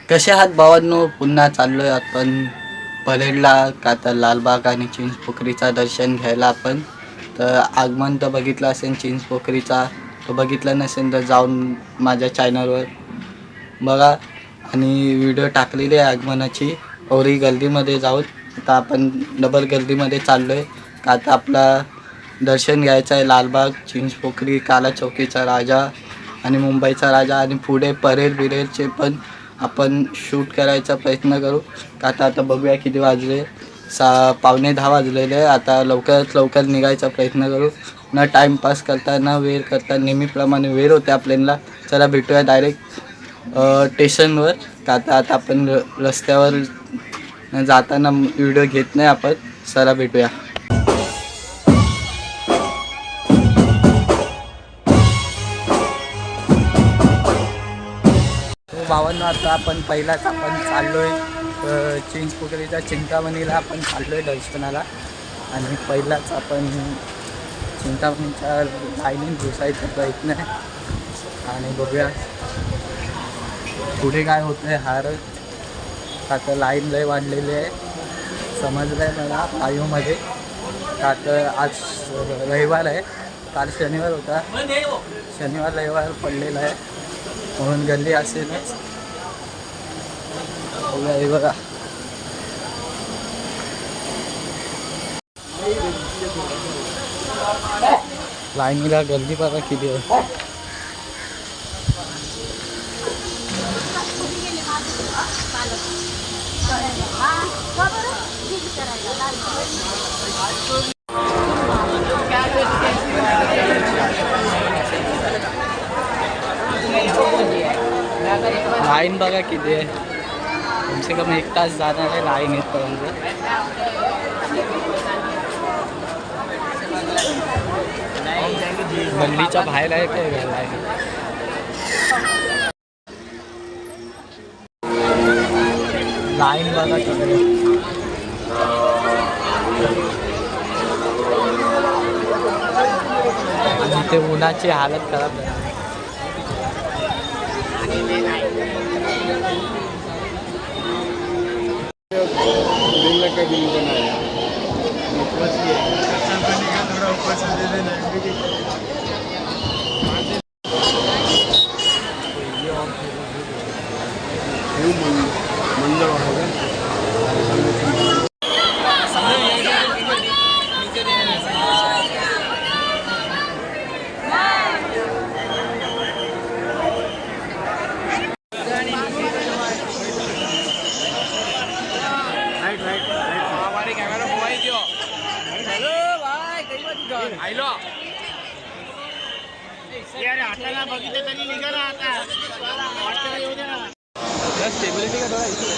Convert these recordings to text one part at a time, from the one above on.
कसे आहात भावांनो? पुन्हा चाललोय आपण परेडला का तर लालबाग आणि चिंचपोखरीचा दर्शन घ्यायला आपण. तर आगमन तर बघितलं असेल चिंचपोखरीचा, तो बघितला नसेल तर जाऊन माझ्या चॅनलवर बघा. आणि व्हिडिओ टाकलेली आहे आगमनाची. ओरी गर्दीमध्ये जाऊन आता आपण डबल गर्दीमध्ये चाललोय का आता आपला दर्शन घ्यायचं आहे लालबाग, चिंचपोखरी, काला चौकीचा राजा आणि मुंबईचा राजा. आणि पुढे परेड बिरेडचे पण आपण शूट करायचा प्रयत्न करू का आता बघूया किती वाजले. 9:15 वाजलेले आहे. आता लवकरात लवकर निघायचा प्रयत्न करू, न टाईमपास करता न वेळ करता. नेहमीप्रमाणे वेळ होते आपल्याला. चला भेटूया डायरेक्ट स्टेशनवर का आता आपण रस्त्यावर जाताना व्हिडिओ घेत नाही आपण. चला भेटूया. भावांनो, आता आपण पहिलाच आपण चाललोय चिंचपोखरीच्या चिंतामणीला आपण चाललोय दर्शनाला. आणि पहिलाच आपण चिंतामणीच्या लाईनीत घुसायचा प्रयत्न आहे. आणि बघूया पुढे काय होतं आहे. आता लाईन लय वाढलेली आहे, समजलं आहे मला आयुमध्ये. का तर आज रविवार आहे, काल शनिवार होता. शनिवार रविवार पडलेला आहे म्हणून गर्दी असेलच. बघा लाईनीला गर्दी बघा किती आहे. लाईन बघा किती आहे. कम से कम 1 तास जाणार आहे लाईन येतपर्यंत. गल्लीच्या बाहेर आहे काय लाईन. लाईन बघा किती. आणि ते उन्हाची हालत खराब आहे. बघितलं तरी निघा ना आता. येऊ दे ना. स्टेबिलिटी का थोडा इश्यू आहे.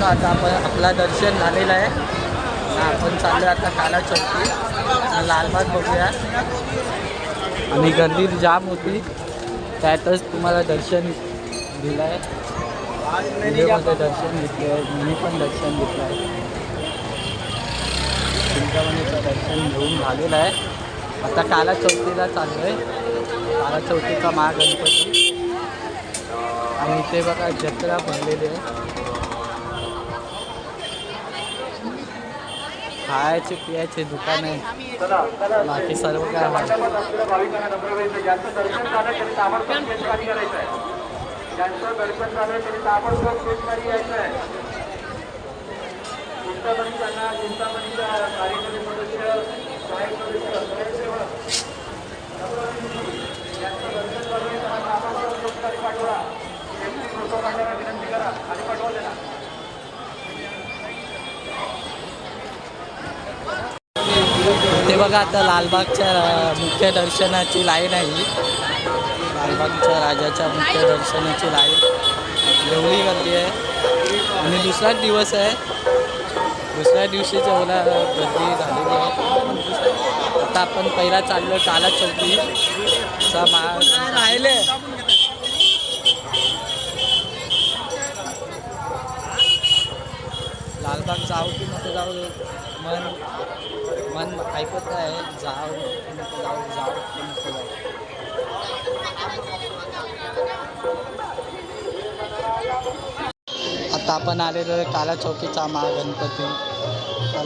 आता आपला दर्शन झालेलं आहे. आपण चाललो आता काला चौकी, लालबाग बघूया. आणि गर्दी जाम होती, त्यातच तुम्हाला दर्शन दिलं आहे. व्हिडिओमध्ये दर्शन घेतलं आहे, मी पण दर्शन घेतलं आहे. चिंतामणीचं दर्शन घेऊन झालेलं आहे. आता काला चौकीला चाललो आहे. काला चौकीचा महागणपती. आणि इथे बघा जत्रा भरलेली आहे. खायचे पियाचे दुकान आहे, बाकी सर्व काय आहे. ते बघा आता लालबागच्या मुख्य दर्शनाची लाईन आहे. लालबागच्या राजाच्या मुख्य दर्शनाची लाईन एवढी गर्दी आहे. आणि दुसराच दिवस आहे, दुसऱ्या दिवशी एवढा गर्दी झालेली आहे. आता आपण पहिला चाललो काला चौकीचा राहिले. लालबाग जाऊ की नको जाऊ, मन ऐकत आहे. जाऊ की नको जाऊ, जाऊ की नको जाऊ. आता आपण आलेलो काला चौकीचा महागणपती.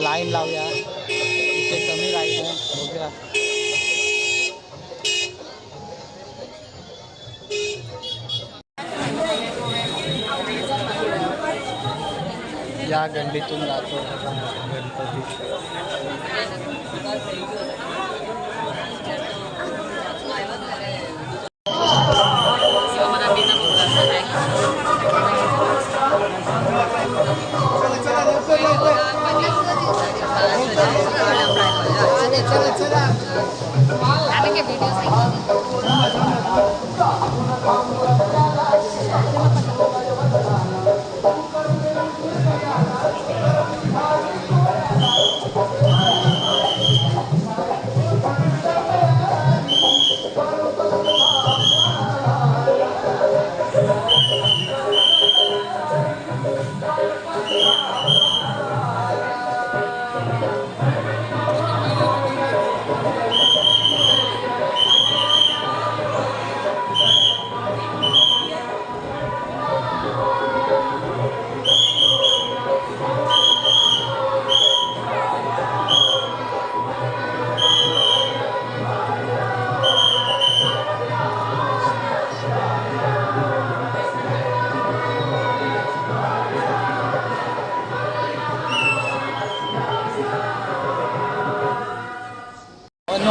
लाईन लावूया, इथे कमी लाईन आहे, बघूया. या गल्लीतून जातो गणपती.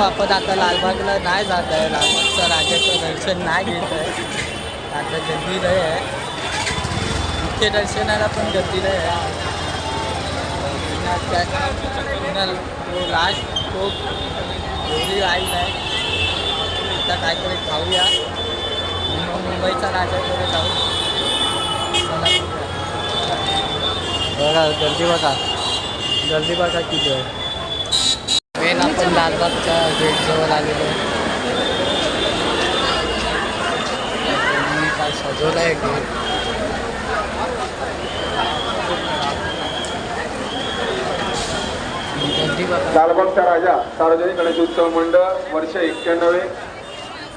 आपण आता लालबागला नाही जात आहे. लालबागच्या राजाचं दर्शन नाही घेत आहे. आता गर्दी नाही आहे, मुख्य दर्शनाला पण गर्दी नाही आहे. तो लास्ट तो एवढी आई नाही. आता काहीतरी खाऊया, मुंबईचा राजाकडे जाऊ. बघा गर्दी बघा, गर्दी बघा किती आहे. ट्रेन आपण लालबागच्या गेटजवळ आलेलो आहे. काय सजवलं आहे गेट. लालबागचा राजा सार्वजनिक गणेशोत्सव मंडळ वर्ष 91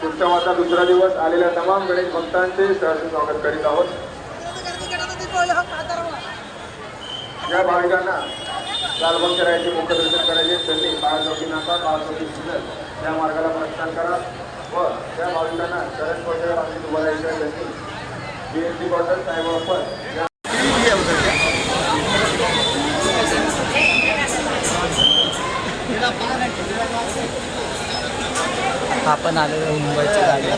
उत्सवाचा दुसरा दिवस आलेल्या तमाम गणेश भक्तांचे सहर्ष स्वागत करीत आहोत. या भाविकांना लालबागच्या राजाचे मुख्य दर्शन करायचे त्यांनी बाळाचौकी नाका बाळाचौकी सिग्नल या मार्गाला प्रस्थान करा व त्या भाविकांना शरण पोहोचल्या बाबतीत उभं राहायचं त्यांनी BNC क्वार्टर साहेब आपण आलेलो मुंबईच्या गाडीला.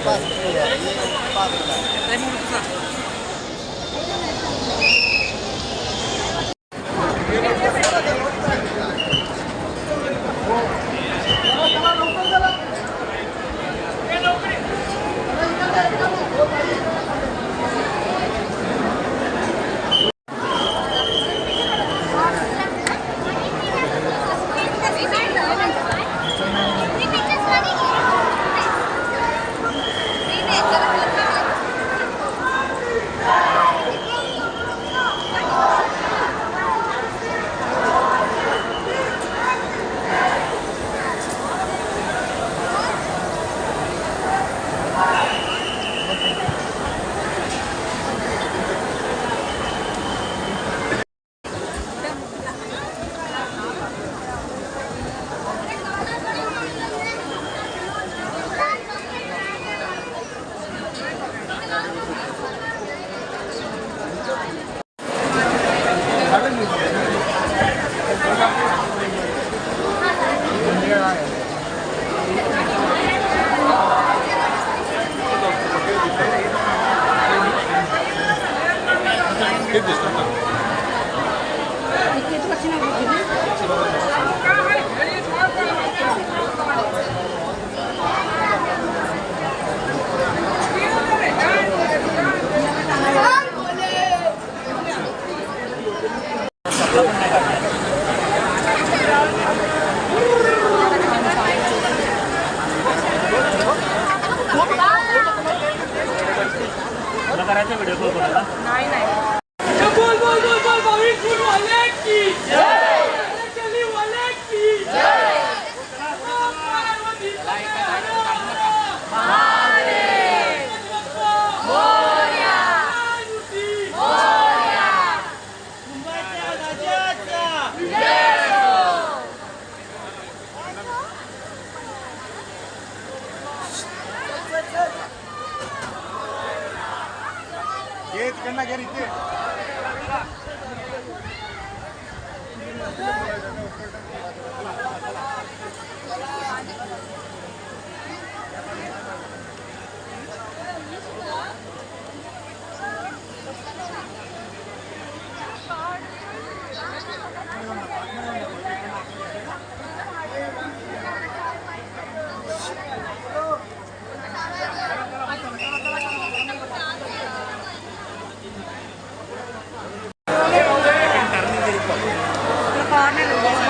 नाही नाही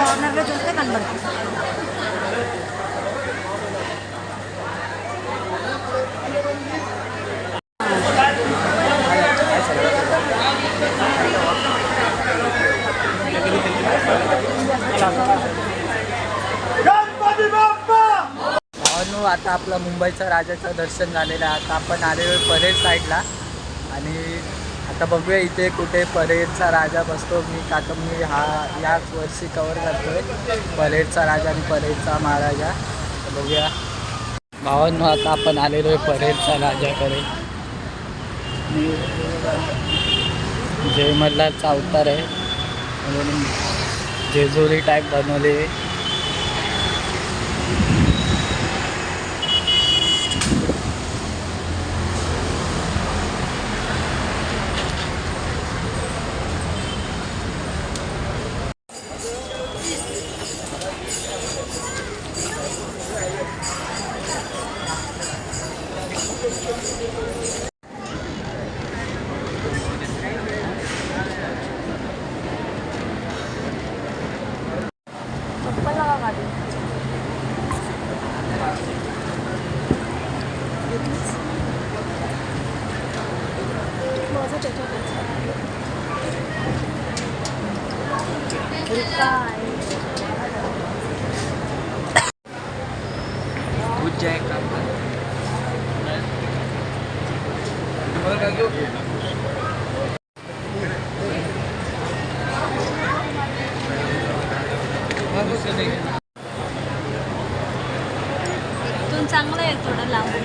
కార్నర్లో చూస్తే కనబడుతుంది. भावांनो, आता आपला मुंबईचा राजाचं दर्शन झालेलं आहे. आता आपण आलेलो परेड साईडला आणि आता बघूया इथे कुठे परेडचा राजा बसतो. मी याच वर्षी कवर करतोय परेडचा राजा आणि परेडचा महाराजा. तर बघूया भावांनो, आता आपण आलेलो आहे परेडचा राजाकडे. जय मल्हारचा अवतार आहे म्हणून जेजुरी टाईप बनवले. इथून चांगलं आहे थोडं लांबून.